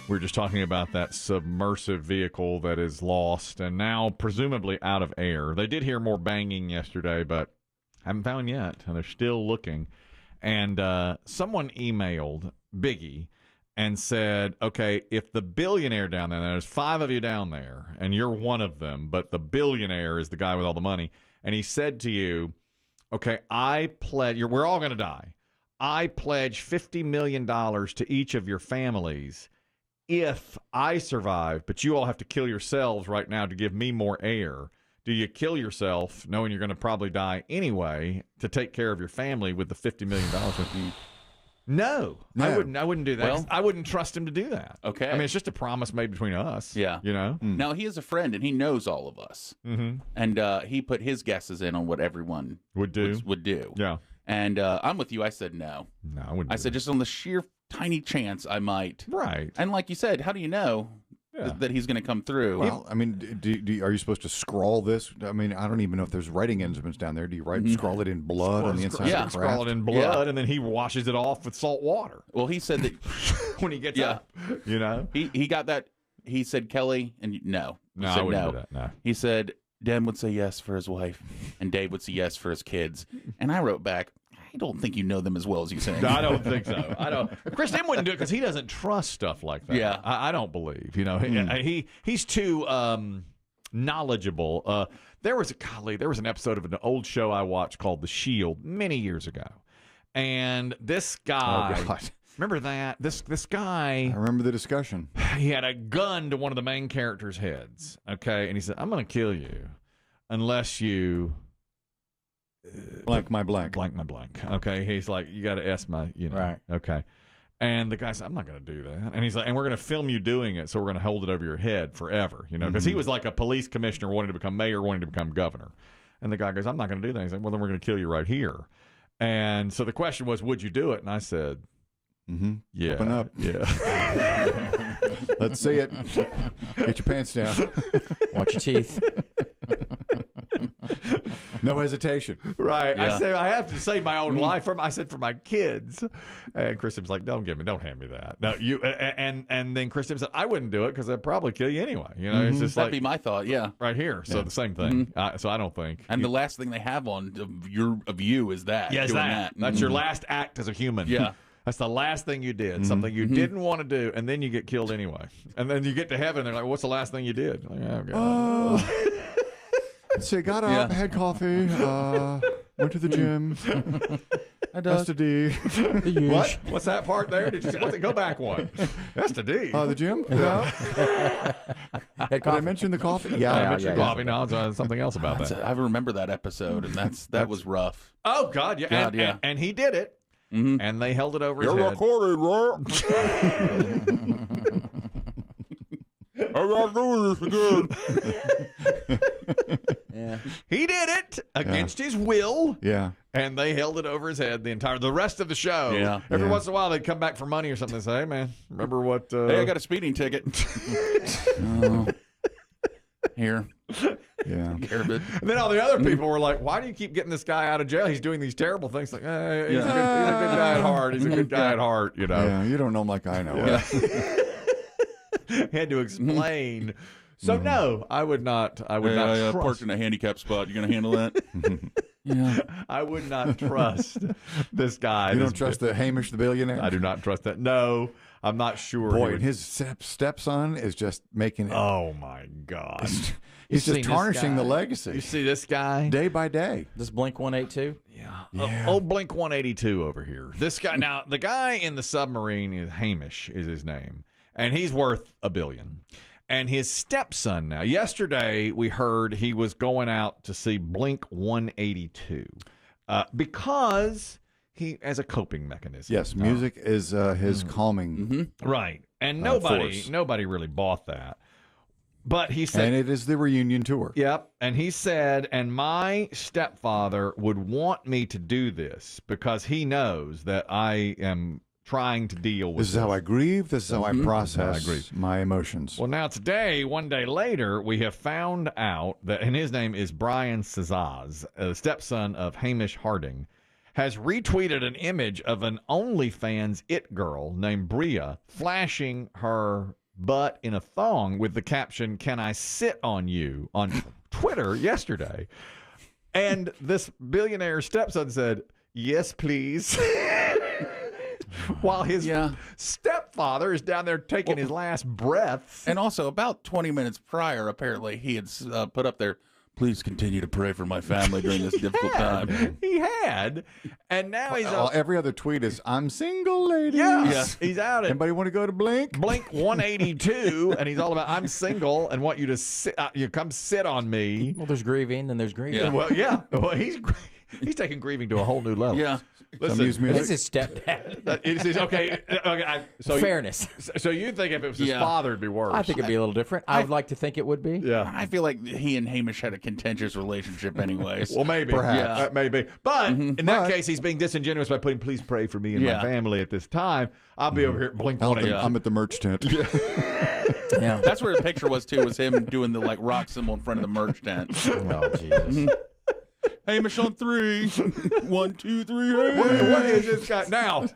We were just talking about that submersive vehicle that is lost and now presumably out of air. They did hear more banging yesterday, but haven't found yet, and they're still looking. And someone emailed Biggie and said, okay, if the billionaire down there, there's 5 of you down there, and you're one of them, but the billionaire is the guy with all the money, and he said to you, okay, I pledge, we're all going to die. I pledge $50 million to each of your families if I survive, but you all have to kill yourselves right now to give me more air. Do you kill yourself knowing you're going to probably die anyway to take care of your family with the $50 million with you? No, I wouldn't do that. Well, I wouldn't trust him to do that. Okay. I mean, it's just a promise made between us. Yeah. You know? Now, he is a friend, and he knows all of us. Mm-hmm. And he put his guesses in on what everyone would do. Yeah. And I'm with you. I said no. No, I wouldn't. I said just on the sheer tiny chance I might. Right. And like you said, how do you know that he's going to come through? Well, I mean, are you supposed to scrawl this? I mean, I don't even know if there's writing instruments down there. Do you scrawl it in blood on the inside of the craft? Scrawl it in blood, and then he washes it off with salt water. Well, he said that when he gets up, you know? He got that. He said, Kelly, and no. He said, I wouldn't do that. No. He said, Demm would say yes for his wife, and Dave would say yes for his kids. And I wrote back, I don't think you know them as well as you say. No, I don't think so. I don't. Chris Demm wouldn't do it because he doesn't trust stuff like that. Yeah, I don't believe. You know, he's too knowledgeable. There was an episode of an old show I watched called The Shield many years ago, and this guy. Oh, God. Remember that? This guy. I remember the discussion. He had a gun to one of the main characters' heads. Okay, and he said, "I'm going to kill you unless you." Blank my blank. Blank my blank. Okay. He's like, you got to S my, Right. Okay. And the guy said, I'm not going to do that. And he's like, and we're going to film you doing it, so we're going to hold it over your head forever, because he was like a police commissioner wanting to become mayor, wanting to become governor. And the guy goes, I'm not going to do that. He's like, well, then we're going to kill you right here. And so the question was, would you do it? And I said, yeah. Open up. Yeah. Let's see it. Get your pants down. Watch your teeth. No hesitation. Right. Yeah. I said, I have to save my own life. I said, for my kids. And Kristen was like, don't hand me that. No, you. And then Kristen said, I wouldn't do it because I'd probably kill you anyway. It's just that'd be my thought. Yeah. Right here. So the same thing. So I don't think. And the last thing they have on of you is that. Yes, that. That's your last act as a human. Yeah. That's the last thing you did, something you didn't want to do, and then you get killed anyway. And then you get to heven, and they're like, what's the last thing you did? Like, oh, God. So got up, had coffee, went to the gym. That's the D. What? What's that part there? Go back one. That's the D. The gym? Yeah. Did I mention the coffee? Yeah, I mentioned coffee. No, it's something else about that. I remember that episode, and that was rough. Oh, God, yeah. And he did it. And they held it over his head. You're recorded, bro. I'm not doing this again. Yeah. He did it against his will. Yeah. And they held it over his head the rest of the show. Yeah. Every once in a while they'd come back for money or something and say, hey, man, remember what... Hey, I got a speeding ticket. Here. Yeah. And then all the other people were like, why do you keep getting this guy out of jail? He's doing these terrible things. Like, he's a good guy at heart. He's a good guy at heart, Yeah, you don't know him like I know. Yeah. He had to explain. So no, I would not. I would not trust. Parked in a handicap spot. You gonna handle that? Yeah. I would not trust this guy. You don't trust the Hamish the billionaire? I do not trust that. No, I'm not sure. Boy, and his stepson is just making it. Oh my God. He's just tarnishing the legacy. You see this guy? Day by day. This Blink 182? Yeah. Old Blink 182 over here. This guy, now, the guy in the submarine is Hamish, is his name. And he's worth $1 billion. And his stepson now, yesterday we heard he was going out to see Blink 182 because he has a coping mechanism. Yes, music is his calming. Right. And nobody really bought that. But he said... And it is the reunion tour. Yep. And he said, and my stepfather would want me to do this because he knows that I am trying to deal with this. Is how I grieve. This is how I process my emotions. Well, now today, one day later, we have found out that, and his name is Brian Cazaz, the stepson of Hamish Harding, has retweeted an image of an OnlyFans it girl named Bria flashing her butt in a thong with the caption, "Can I sit on you?" on Twitter yesterday. And this billionaire stepson said, "Yes, please." While his stepfather is down there taking his last breaths. And also, about 20 minutes prior, apparently, he had put up there, "Please continue to pray for my family during this difficult time." He had. And now he's every other tweet is, "I'm single, ladies." Yes, he's out at Anybody want to go to Blink 182, and he's all about, "I'm single and want you to sit, you come sit on me." Well, there's grieving and there's grieving. Yeah. Well, he's taking grieving to a whole new level. Yeah. Listen, music. This is stepdad. Okay. Fairness. So you think if it was his father, it'd be worse? I think it'd be a little different. I would like to think it would be. Yeah. I feel like he and Hamish had a contentious relationship anyways. Well, maybe. Perhaps. Maybe. But in that case, he's being disingenuous by putting, "Please pray for me and my family at this time. I'll be over here at Blink 182." I'm at the merch tent. Yeah. That's where the picture was, too, was him doing the rock symbol in front of the merch tent. Oh, Jesus. Hamish on 3. 1, 2, 3. What is this guy? Now,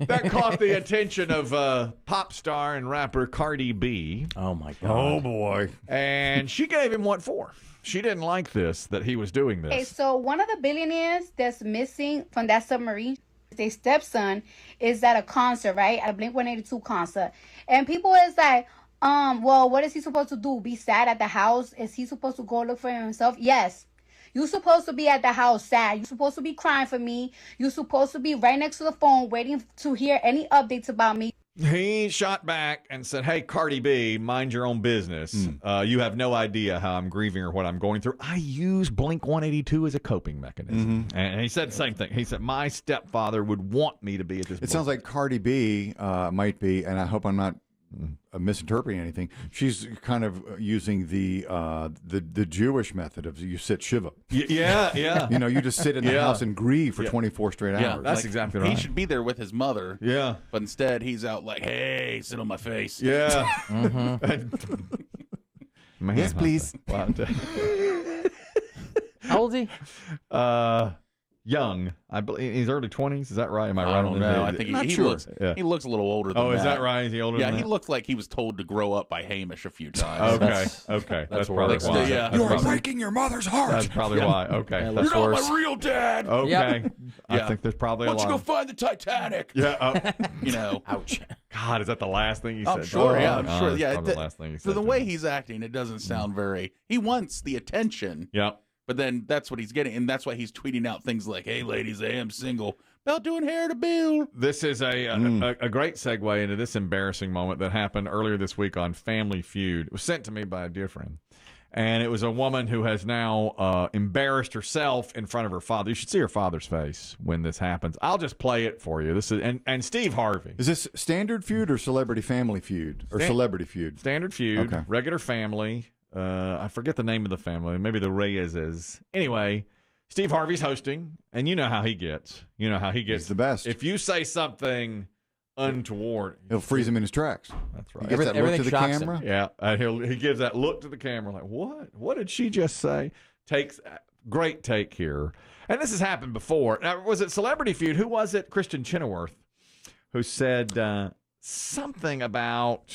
that caught the attention of pop star and rapper Cardi B. Oh, my God. Oh, boy. And she gave him what for? She didn't like this, that he was doing this. Okay, so one of the billionaires that's missing from that submarine, their stepson, is at a concert, right? At a Blink 182 concert. And people is like, well, what is he supposed to do? Be sad at the house? Is he supposed to go look for himself? Yes. You're supposed to be at the house sad. You're supposed to be crying for me. You're supposed to be right next to the phone waiting to hear any updates about me. He shot back and said, "Hey, Cardi B, mind your own business. You have no idea how I'm grieving or what I'm going through. I use Blink 182 as a coping mechanism." And he said the same thing. He said, "My stepfather would want me to be at this." It sounds like Cardi B might be, and I hope I'm not misinterpreting anything. She's kind of using the Jewish method of you sit shiva. Yeah. You know, you just sit in the house and grieve for 24 straight hours. That's exactly right. He should be there with his mother. Yeah. But instead, he's out like, "Hey, sit on my face." Yeah. Man, Yes, please. Wow. How old is he? Young. I believe he's early 20s. Is that right? Am I right I on don't that? know. I think Not he sure. looks he looks a little older than Oh, that. is that right? Is he older Yeah, than he that? looked like he was told to grow up by Hamish a few times. Okay. That's probably worse. why. Yeah. That's You're probably- breaking your mother's heart. That's probably why. Okay. Yeah, looks worse. real dad. Okay. Yep. I Yeah. think there's probably Why a don't you lot. go find the Titanic? Yeah. You know. Ouch. God, is that the last thing you said? I'm sure. Yeah, I'm Oh, sure. that's Yeah. probably the last thing you said. For the to way me. he's acting, it doesn't sound very. He wants the attention, Yeah. but then that's what he's getting, and that's why he's tweeting out things like, "Hey, ladies, I am single. About doing hair to Bill." This is a great segue into this embarrassing moment that happened earlier this week on Family Feud. It was sent to me by a dear friend. And it was a woman who has now embarrassed herself in front of her father. You should see her father's face when this happens. I'll just play it for you. This is and Steve Harvey. Is this Standard Feud or Celebrity Family Feud? Or Celebrity Feud? Standard Feud, Okay. regular family. I forget the name of the family. Maybe the Reyes. Anyway, Steve Harvey's hosting, and you know how he gets. He's the best. If you say something untoward, He'll freeze him in his tracks. that's He right. gets that look Everything to the shocks him. camera. Yeah, and he gives that look to the camera like, what did she just say? Takes great take here. And this has happened before. Now, was it Celebrity Feud? Who was it? Kristen Chenoweth, who said something about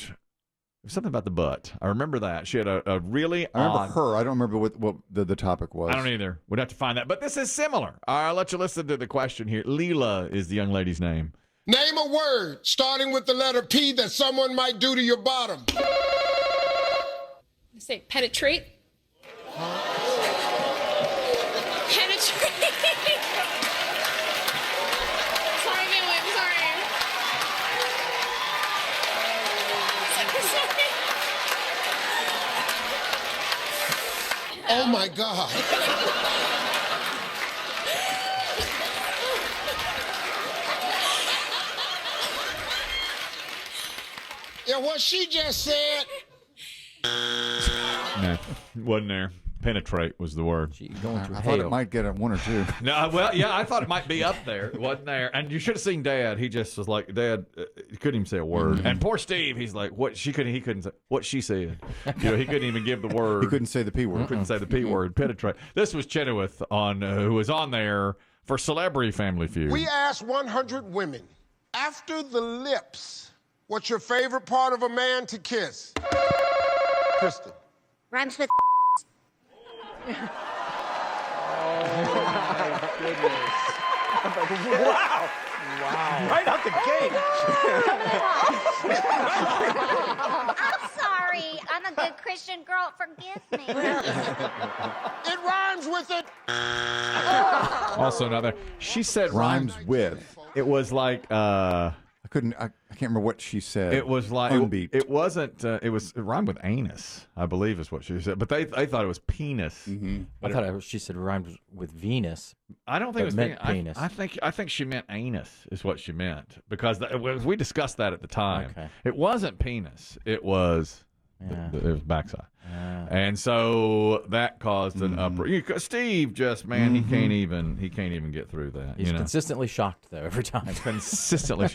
the butt. I remember that. She had a really I remember odd... her. I don't remember what the topic was. I don't either. We'd have to find that. But this is similar. I'll let you listen to the question here. Leela is the young lady's name. Name a word starting with the letter P that someone might do to your bottom. Say penetrate. Penetrate. Sorry, man, I'm sorry. Oh my God. Yeah, what she just said. No, wasn't there. Penetrate was the word. Gee, going through I thought it hell. might get a one or two. No, well, yeah, I thought it might be up there. It wasn't there. And you should have seen Dad. He just was like, Dad, he couldn't even say a word. And poor Steve, he's like, he couldn't say what she said. He couldn't even give the word. He couldn't say the P word. Couldn't say the P word. Penetrate. This was Chenoweth who was on there for Celebrity Family Feud. We asked 100 women, after the lips, what's your favorite part of a man to kiss? Kristen. Rhymes with Right out the gate. I'm sorry. I'm a good Christian girl. Forgive me. It rhymes with it. Also another. She said Rhymes with. It was like I can't remember what she said. it was like Unbeat. it wasn't. It rhymed with anus, I believe, is what she said. But they thought it was penis. I thought she said rhymed with Venus. I don't think it was meant penis. penis. I think she meant anus is what she meant because we discussed that at the time. Okay. It wasn't penis. It was it was backside. And so that caused an uproar. Steve just he can't even get through that. He's consistently shocked though every time. Consistently.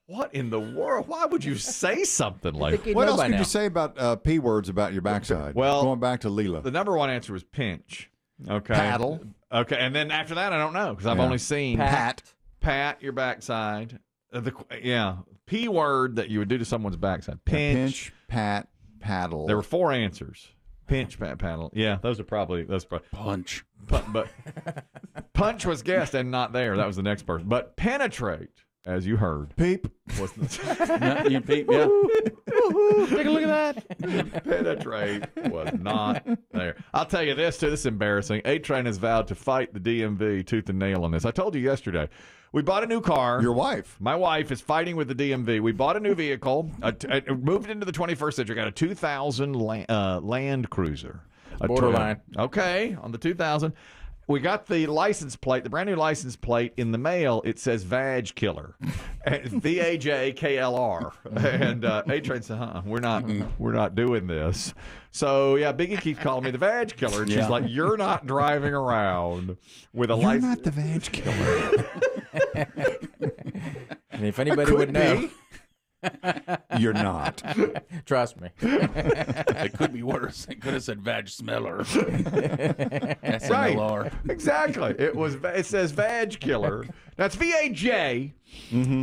What in the world? Why would you say something like that? What else could you say about P words about your backside? Well, going back to Leela. The number one answer was pinch. Okay. Paddle. Okay, and then after that, I don't know because I've only seen Pat your backside. P word that you would do to someone's backside. Pinch, pat, paddle. There were 4 answers. Pinch, pat, paddle. Yeah, those are probably Punch. but punch was guessed and not there. That was the next person. But penetrate, as you heard, Peep. was the You peep, yeah. Take a look at that. penetrate was not there. I'll tell you this too. This is embarrassing. A-Train has vowed to fight the DMV tooth and nail on this. I told you yesterday. We bought a new car. Your wife. My wife is fighting with the DMV. We bought a new vehicle, moved into the 21st century, got a 2000 Land Cruiser. Borderline. Okay, on the 2000. We got the license plate, the brand new license plate in the mail. It says Vag Killer, VAJKLR. And A-Train said, we're not doing this. So yeah, Biggie keeps calling me the Vag Killer, and she's like, "You're not driving around with a license." You're not the Vag Killer. And if anybody would know, You're not. trust me. It could be worse. It could have said Vag Smeller. SMLR. Exactly. It says Vag Killer. That's VAJ,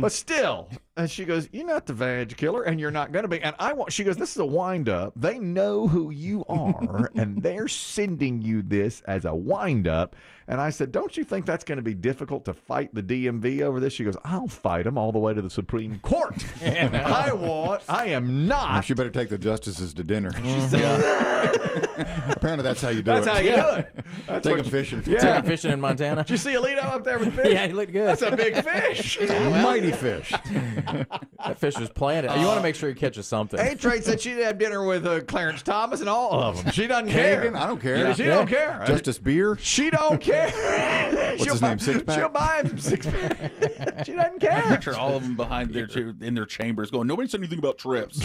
but still. And she goes, "You're not the Vag Killer, and you're not going to be." And she goes, "This is a wind up. They know who you are, and they're sending you this as a wind up." And I said, "Don't you think that's going to be difficult to fight the DMV over this?" She goes, "I'll fight them all the way to the Supreme Court." I am not. You better take the justices to dinner. Apparently, that's how you do That's it. how you do it. That's Take what them fishing. Yeah. Taking fishing in Montana. Did you see Alito up there with fish? Yeah, he looked good. That's a big fish. Mighty fish. That fish was planted. You want to make sure he catches something. A-Train said she'd have dinner with Clarence Thomas and all of them. She doesn't care. Kagan, I don't care. Yeah, she don't care. Justice Beer. She don't care. What's his name? Six Pack? She'll buy him 6-pack. She doesn't care. Picture all of them behind in their chambers going, "Nobody said anything about trips."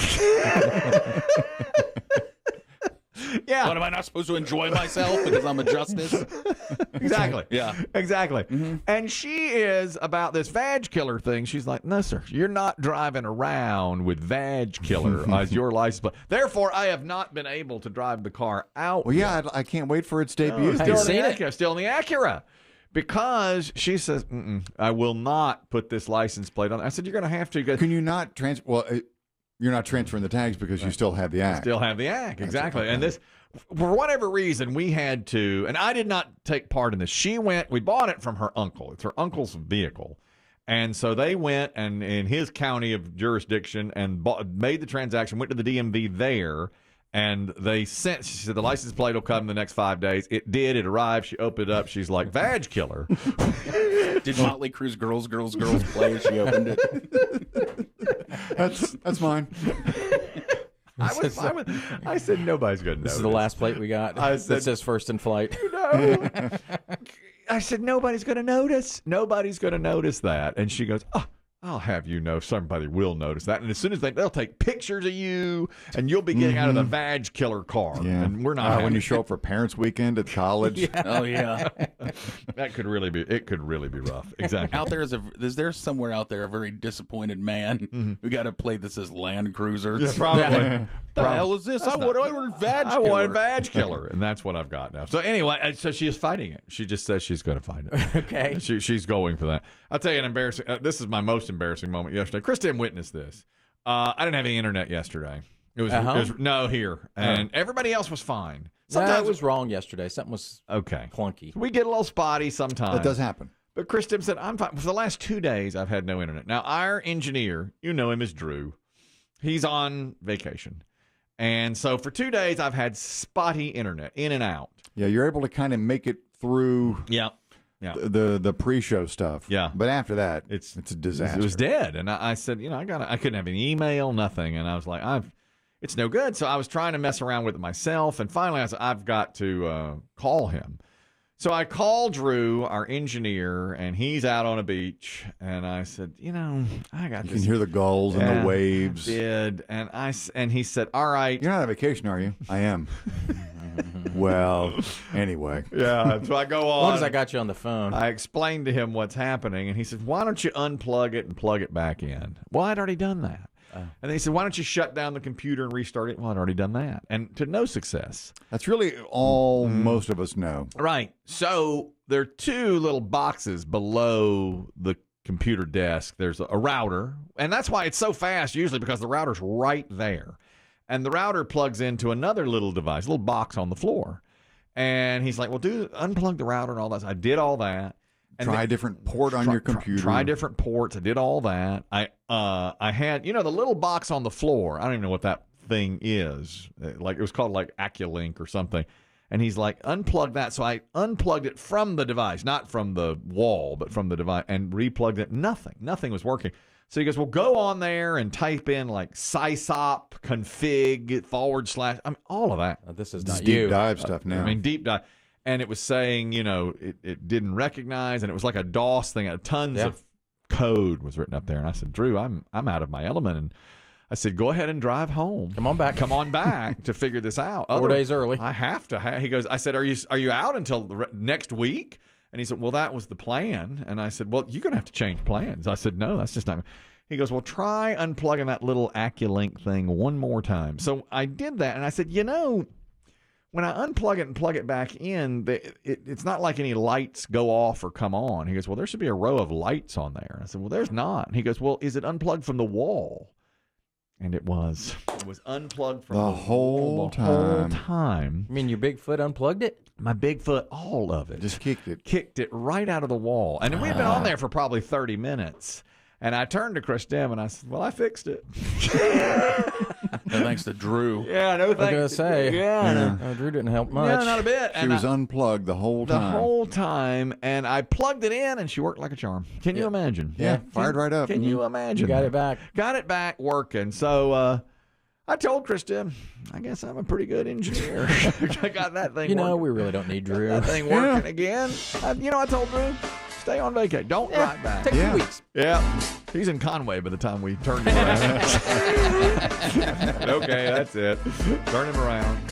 Yeah. What, am I not supposed to enjoy myself because I'm a justice? Exactly. Yeah. Exactly. And she is about this Vag Killer thing. She's like, "No, sir, you're not driving around with Vag Killer as your license plate. Therefore, I have not been able to drive the car out." Well, yeah, I can't wait for its debut. Have you seen it? Still in the Acura. Because she says, "I will not put this license plate on." I said, "You're going to have to." Can you not transfer? Well, you're not transferring the tags because you still have the act. Still have the act, exactly. And this, for whatever reason, we had to, and I did not take part in this. We bought it from her uncle. It's her uncle's vehicle. And so they went and in his county of jurisdiction and made the transaction, went to the DMV there, and she said the license plate will come in the next 5 days. It did. It arrived. She opened it up. She's like, "Vag Killer." Did Motley Crue's Girls play as she opened it? That's mine. I was fine with. I said, "Nobody's going to know." This is the last plate we got. I said- that says first in flight. No. I said, "Nobody's going to notice. Nobody's going to notice that." And she goes, "Oh, I'll have you know somebody will notice that." And as soon as they'll take pictures of you, and you'll be getting out of the Vag Killer car. Yeah. And we're not. When you show up for Parents Weekend at college. Oh yeah. That could really be. It could really be rough. Exactly. Out there is there somewhere out there a very disappointed man who got to play this as Land Cruiser? Yeah, probably. the hell is this? I ordered Vag I Killer. wanted Badge Killer, and that's what I've got now. So anyway, so she is fighting it. She just says she's going to fight it. Okay. She's going for that. I'll tell you an embarrassing. This is my most embarrassing moment yesterday. Kristen witnessed this. I didn't have any internet yesterday. It was no here, and everybody else was fine. Sometimes it was wrong yesterday. Something was okay, clunky. We get a little spotty sometimes. That does happen. But Kristen said, I'm fine. For the last 2 days, I've had no internet. Now, our engineer, you know him as Drew. He's on vacation. And so for 2 days, I've had spotty internet, in and out. Yeah, you're able to kind of make it through Yeah. the pre-show stuff. Yeah. But after that, it's a disaster. It was dead. And I said, I couldn't have any email, nothing. And I was like, it's no good. So I was trying to mess around with it myself. And finally, I said, I've got to call him. So I called Drew, our engineer, and he's out on a beach. And I said, I got this. You can hear the gulls and the waves. I did. And he said, all right. You're not on vacation, are you? I am. Well, anyway. Yeah, so I go on. As long as I got you on the phone. I explained to him what's happening, and he said, why don't you unplug it and plug it back in? Well, I'd already done that. And then he said, why don't you shut down the computer and restart it? Well, I'd already done that. And to no success. That's really all most of us know. Right. So there are two little boxes below the computer desk. There's a router, and that's why it's so fast usually, because the router's right there. And the router plugs into another little device, a little box on the floor. And he's like, well, unplug the router and all that. So I did all that. And try a different port on your computer. Try different ports. I did all that. I had, the little box on the floor. I don't even know what that thing is. Like, it was called like Acculink or something. And he's like, unplug that. So I unplugged it from the device, not from the wall, but from the device, and replugged it. Nothing was working. So he goes, well, go on there and type in like sysop config / all of that. This is not deep dive stuff now. Deep dive. And it was saying, it didn't recognize, and it was like a DOS thing. Tons of code was written up there. And I said, Drew, I'm out of my element. And I said, go ahead and drive home. Come on back to figure this out. 4 days early. I have to. He goes, I said, are you out until next week? And he said, well, that was the plan. And I said, well, you're going to have to change plans. I said, no, that's just not. He goes, well, try unplugging that little Acculink thing one more time. So I did that. And I said, when I unplug it and plug it back in, it's not like any lights go off or come on. He goes, well, there should be a row of lights on there. I said, well, there's not. And he goes, well, is it unplugged from the wall? And it was. It was unplugged from the whole time. You mean your Bigfoot unplugged it? My Bigfoot, all of it. Just kicked it. Kicked it right out of the wall. And we'd been on there for probably 30 minutes. And I turned to Chris Demm and I said, well, I fixed it. No thanks to Drew. Yeah, no thanks. I was going to say. Yeah. No, Drew didn't help much. Yeah, not a bit. She was unplugged the whole time. And I plugged it in, and she worked like a charm. Can you imagine? Yeah, fired right up. Can you imagine? You got it back. Got it back working. So I told Kristen, I guess I'm a pretty good engineer. I got that thing working. We really don't need Drew. That thing working again. I told Drew, stay on vacation. Don't drive back. Take 2 weeks. Yeah. He's in Conway by the time we turn him around. Okay, that's it. Turn him around.